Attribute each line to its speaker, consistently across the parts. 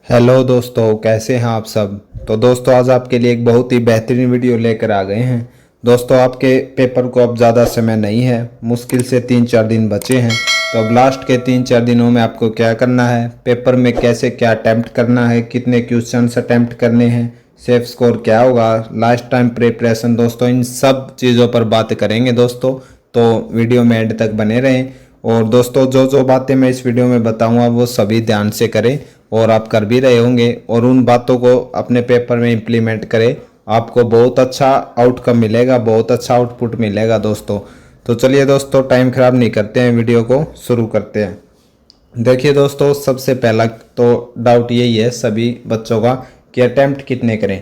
Speaker 1: Hello दोस्तों, कैसे हैं आप सब। तो दोस्तों आज आपके लिए एक बहुत ही बेहतरीन वीडियो लेकर आ गए हैं। दोस्तों आपके पेपर को अब ज़्यादा समय नहीं है, मुश्किल से 3-4 दिन बचे हैं। तो अब लास्ट के 3-4 दिनों में आपको क्या करना है, पेपर में कैसे क्या अटैम्प्ट करना है, कितने क्वेश्चंस अटैम्प्ट करने हैं, सेफ स्कोर क्या होगा, लास्ट टाइम प्रिपरेशन, दोस्तों इन सब चीज़ों पर बात करेंगे दोस्तों। तो वीडियो में एंड तक बने रहें। और दोस्तों जो जो बातें मैं इस वीडियो में बताऊंगा वो सभी ध्यान से करें और आप कर भी रहे होंगे और उन बातों को अपने पेपर में इम्प्लीमेंट करें। आपको बहुत अच्छा आउटकम मिलेगा, बहुत अच्छा आउटपुट मिलेगा दोस्तों। तो चलिए दोस्तों टाइम ख़राब नहीं करते हैं, वीडियो को शुरू करते हैं। देखिए दोस्तों, सबसे पहला तो डाउट यही है सभी बच्चों का कि अटैम्प्ट कितने करें,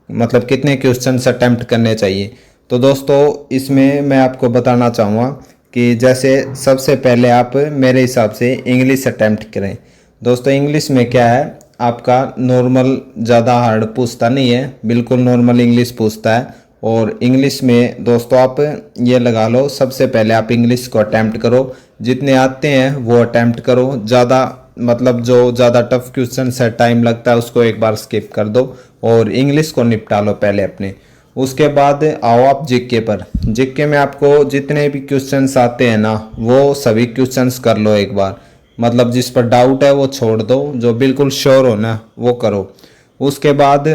Speaker 1: मतलब कितने क्वेश्चंस अटैम्प्ट करने चाहिए। तो दोस्तों इसमें मैं आपको बताना चाहूँगा कि जैसे सबसे पहले आप मेरे हिसाब से इंग्लिश अटैम्प्ट करें। दोस्तों इंग्लिश में क्या है, आपका नॉर्मल ज़्यादा हार्ड पूछता नहीं है, बिल्कुल नॉर्मल इंग्लिश पूछता है। और इंग्लिश में दोस्तों आप ये लगा लो, सबसे पहले आप इंग्लिश को अटैम्प्ट करो, जितने आते हैं वो अटैम्प्ट करो। ज़्यादा मतलब जो ज़्यादा टफ क्वेश्चन है, टाइम लगता है, उसको एक बार स्किप कर दो और इंग्लिश को निपटा लो पहले अपने। उसके बाद आओ आप जीके पर। जीके में आपको जितने भी क्वेश्चंस आते हैं ना, वो सभी क्वेश्चंस कर लो एक बार। मतलब जिस पर डाउट है वो छोड़ दो, जो बिल्कुल श्योर हो ना वो करो। उसके बाद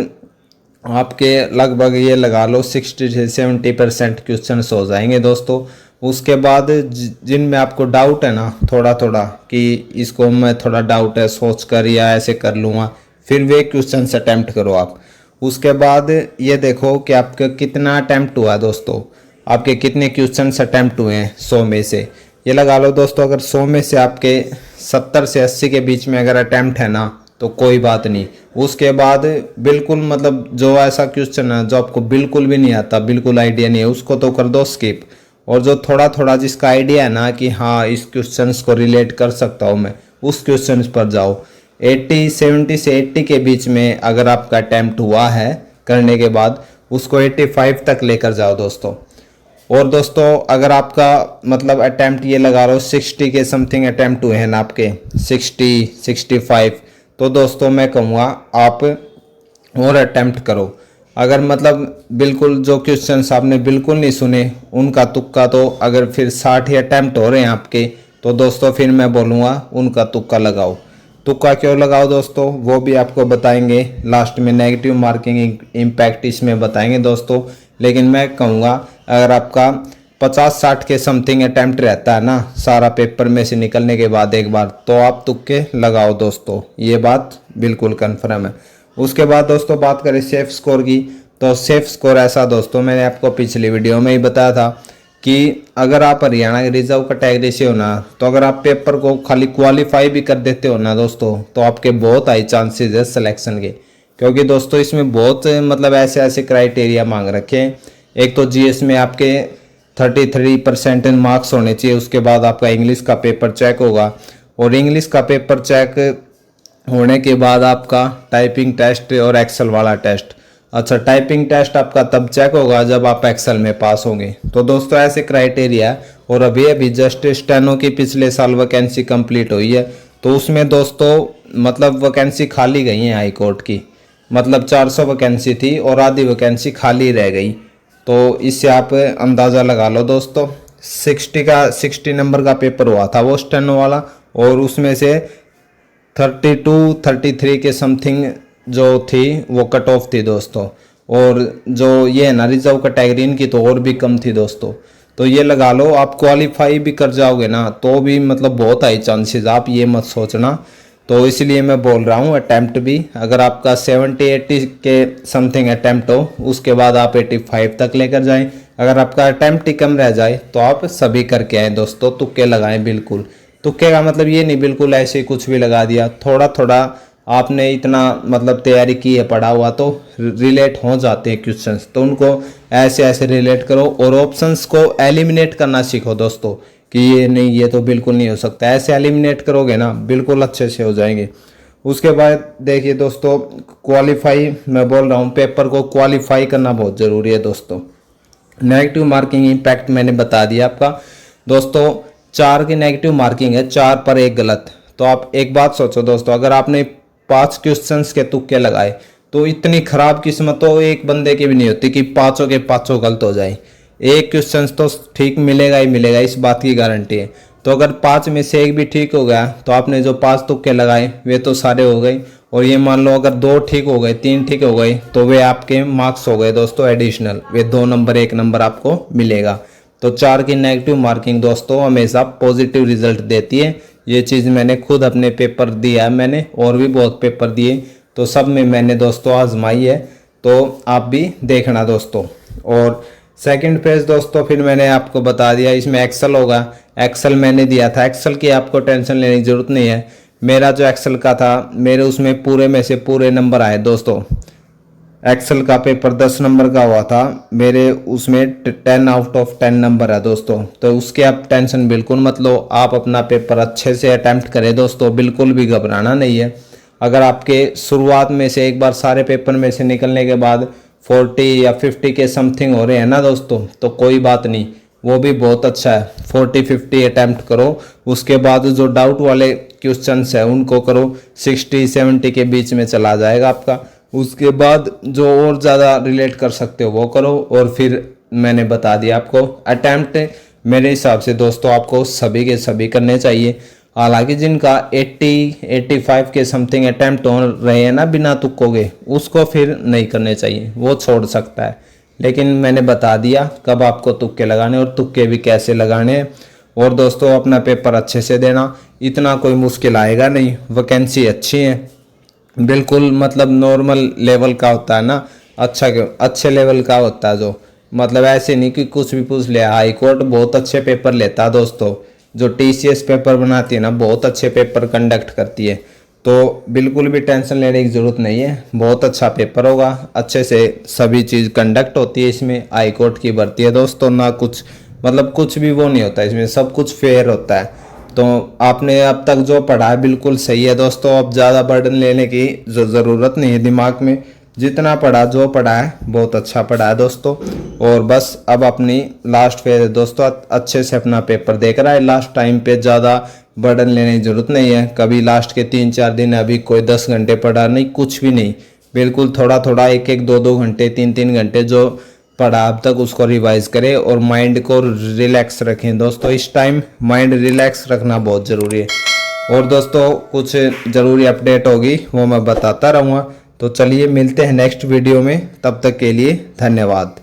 Speaker 1: आपके लगभग ये लगा लो 60 से 70% क्वेश्चन हो जाएंगे दोस्तों। उसके बाद जिनमें आपको डाउट है ना थोड़ा थोड़ा कि इसको मैं थोड़ा डाउट है, सोच कर या ऐसे कर लूँगा, फिर वे क्वेश्चन अटैम्प्ट करो आप। उसके बाद ये देखो कि आपका कितना अटैम्प्ट हुआ दोस्तों, आपके कितने क्वेश्चन अटैम्प्ट हुए हैं 100 में से। ये लगा लो दोस्तों, अगर 100 में से आपके 70 से 80 के बीच में अगर अटैम्प्ट है ना तो कोई बात नहीं। उसके बाद बिल्कुल मतलब जो ऐसा क्वेश्चन है जो आपको बिल्कुल भी नहीं आता, बिल्कुल आइडिया नहीं है, उसको तो कर दो स्किप। और जो थोड़ा थोड़ा जिसका आइडिया है ना कि हाँ इस क्वेश्चन को रिलेट कर सकता हूँ मैं, उस क्वेश्चन पर जाओ। 70 से 80 के बीच में अगर आपका अटैम्प्ट हुआ है करने के बाद, उसको 85 तक लेकर जाओ दोस्तों। और दोस्तों अगर आपका मतलब अटैम्प्ट ये लगा लो 60 के समथिंग अटैम्प्ट हुए हैं ना आपके, 60-65, तो दोस्तों मैं कहूँगा आप और अटैम्प्ट करो। अगर मतलब बिल्कुल जो क्वेश्चंस आपने बिल्कुल नहीं सुने उनका तुक्का, तो अगर फिर 60 ही अटैम्प्ट हो रहे हैं आपके, तो दोस्तों फिर मैं बोलूँगा उनका तुक्का लगाओ। तुक्का क्यों लगाओ दोस्तों वो भी आपको बताएंगे लास्ट में, नेगेटिव मार्किंग इम्पैक्ट इसमें बताएंगे दोस्तों। लेकिन मैं कहूँगा अगर आपका 50-60 के समथिंग अटैम्प्ट रहता है ना सारा पेपर में से निकलने के बाद एक बार, तो आप तुक्के लगाओ दोस्तों, ये बात बिल्कुल कन्फर्म है। उसके बाद दोस्तों बात करें सेफ स्कोर की, तो सेफ स्कोर ऐसा दोस्तों मैंने आपको पिछली वीडियो में ही बताया था कि अगर आप हरियाणा के रिजर्व कैटेगरी से हो ना, तो अगर आप पेपर को खाली क्वालिफाई भी कर देते हो ना दोस्तों, तो आपके बहुत हाई चांसेस है सिलेक्शन के। क्योंकि दोस्तों इसमें बहुत मतलब ऐसे ऐसे क्राइटेरिया मांग रखे हैं। एक तो जीएस में आपके 33% मार्क्स होने चाहिए, उसके बाद आपका इंग्लिश का पेपर चेक होगा, और इंग्लिश का पेपर चेक होने के बाद आपका टाइपिंग टेस्ट और एक्सेल वाला टेस्ट। अच्छा, टाइपिंग टेस्ट आपका तब चेक होगा जब आप एक्सेल में पास होंगे। तो दोस्तों ऐसे क्राइटेरिया है। और अभी जस्ट स्टेनो की पिछले साल वैकेंसी कंप्लीट हुई है, तो उसमें दोस्तों मतलब वैकेंसी खाली गई है हाई कोर्ट की, मतलब 400 वैकेंसी थी और आधी वैकेंसी खाली रह गई। तो इससे आप अंदाज़ा लगा लो दोस्तों, 60 नंबर का पेपर हुआ था वो स्टेनो वाला, और उसमें से 32-33 के समथिंग जो थी वो कट ऑफ थी दोस्तों। और जो ये है ना रिजर्व कैटेगरी, इनकी तो और भी कम थी दोस्तों। तो ये लगा लो आप क्वालिफाई भी कर जाओगे ना तो भी मतलब बहुत हाई चांसेस, आप ये मत सोचना। तो इसलिए मैं बोल रहा हूँ अटैम्प्ट भी, अगर आपका 70-80 के समथिंग अटैम्प्ट हो, उसके बाद आप 85 तक लेकर जाएं। अगर आपका अटैम्प्ट ही कम रह जाए तो आप सभी करके आएँ दोस्तों, तुक्के लगाएं बिल्कुल। तुक्के का मतलब ये नहीं बिल्कुल ऐसे कुछ भी लगा दिया, थोड़ा थोड़ा आपने इतना मतलब तैयारी की है पढ़ा हुआ तो रिलेट हो जाते हैं क्वेश्चंस, तो उनको ऐसे ऐसे रिलेट करो और ऑप्शंस को एलिमिनेट करना सीखो दोस्तों कि ये नहीं, ये तो बिल्कुल नहीं हो सकता। ऐसे एलिमिनेट करोगे ना बिल्कुल अच्छे से हो जाएंगे। उसके बाद देखिए दोस्तों, क्वालिफाई मैं बोल रहा हूँ, पेपर को क्वालिफाई करना बहुत ज़रूरी है दोस्तों। नेगेटिव मार्किंग इम्पैक्ट मैंने बता दिया आपका दोस्तों, 4 की नेगेटिव मार्किंग है, 4 पर 1 गलत। तो आप एक बात सोचो दोस्तों, अगर आपने 5 क्वेश्चंस के तुक्के लगाए, तो इतनी खराब किस्मत तो एक बंदे की भी नहीं होती कि पांचों के पांचों गलत हो जाए। एक क्वेश्चन तो ठीक मिलेगा ही मिलेगा, इस बात की गारंटी है। तो अगर 5 में से एक भी ठीक हो गया तो आपने जो 5 तुक्के लगाए वे तो सारे हो गए, और ये मान लो अगर 2 ठीक हो गए, 3 ठीक हो गए, तो वे आपके मार्क्स हो गए दोस्तों एडिशनल, वे 2 नंबर 1 नंबर आपको मिलेगा। तो 4 की नेगेटिव मार्किंग दोस्तों हमेशा पॉजिटिव रिजल्ट देती है। ये चीज़ मैंने खुद अपने पेपर दिया है, मैंने और भी बहुत पेपर दिए, तो सब में मैंने दोस्तों आजमाई है, तो आप भी देखना दोस्तों। और सेकंड पेज दोस्तों फिर मैंने आपको बता दिया, इसमें एक्सेल होगा। एक्सेल मैंने दिया था, एक्सेल की आपको टेंशन लेने की ज़रूरत नहीं है। मेरा जो एक्सेल का था, मेरे उसमें पूरे में से पूरे नंबर आए दोस्तों। एक्सेल का पेपर 10 नंबर का हुआ था, मेरे उसमें 10 आउट ऑफ 10 नंबर है दोस्तों। तो उसके आप टेंशन बिल्कुल मत लो, आप अपना पेपर अच्छे से अटैम्प्ट करें दोस्तों, बिल्कुल भी घबराना नहीं है। अगर आपके शुरुआत में से एक बार सारे पेपर में से निकलने के बाद 40 या 50 के समथिंग हो रहे हैं ना दोस्तों, तो कोई बात नहीं, वो भी बहुत अच्छा है। 40-50 अटैम्प्ट करो, उसके बाद जो डाउट वाले क्वेश्चंस है उनको करो, 60-70 के बीच में चला जाएगा आपका। उसके बाद जो और ज़्यादा रिलेट कर सकते हो वो करो, और फिर मैंने बता दिया आपको अटैम्प्ट मेरे हिसाब से दोस्तों आपको सभी के सभी करने चाहिए। हालांकि जिनका 80-85 के समथिंग अटैम्प्ट हो रहे हैं ना बिना तुक्कों के, उसको फिर नहीं करने चाहिए, वो छोड़ सकता है। लेकिन मैंने बता दिया कब आपको तुक्के लगाने और तुक्के भी कैसे लगाने। और दोस्तों अपना पेपर अच्छे से देना, इतना कोई मुश्किल आएगा नहीं, वैकेंसी अच्छी है बिल्कुल, मतलब नॉर्मल लेवल का होता है ना, अच्छे लेवल का होता है, जो मतलब ऐसे नहीं कि कुछ भी पूछ लिया। हाई कोर्ट बहुत अच्छे पेपर लेता है दोस्तों, जो TCS पेपर बनाती है ना बहुत अच्छे पेपर कंडक्ट करती है, तो बिल्कुल भी टेंशन लेने की ज़रूरत नहीं है, बहुत अच्छा पेपर होगा, अच्छे से सभी चीज़ कंडक्ट होती है इसमें। हाई कोर्ट की भर्ती है दोस्तों, ना कुछ मतलब कुछ भी वो नहीं होता इसमें, सब कुछ फेयर होता है। तो आपने अब तक जो पढ़ा है बिल्कुल सही है दोस्तों, अब ज़्यादा बर्डन लेने की ज़रूरत नहीं है दिमाग में, जितना पढ़ा जो पढ़ा है बहुत अच्छा पढ़ा है दोस्तों। और बस अब अपनी लास्ट फेज है दोस्तों, अच्छे से अपना पेपर देख रहा है, लास्ट टाइम पे ज़्यादा बर्डन लेने की ज़रूरत नहीं है। कभी लास्ट के 3-4 दिन अभी कोई 10 घंटे पढ़ा नहीं, कुछ भी नहीं, बिल्कुल थोड़ा थोड़ा 1-1, 2-2 घंटे, 3-3 घंटे जो पढ़ा अब तक उसको रिवाइज करें, और माइंड को रिलैक्स रखें दोस्तों। इस टाइम माइंड रिलैक्स रखना बहुत ज़रूरी है। और दोस्तों कुछ ज़रूरी अपडेट होगी वो मैं बताता रहूँगा। तो चलिए मिलते हैं नेक्स्ट वीडियो में, तब तक के लिए धन्यवाद।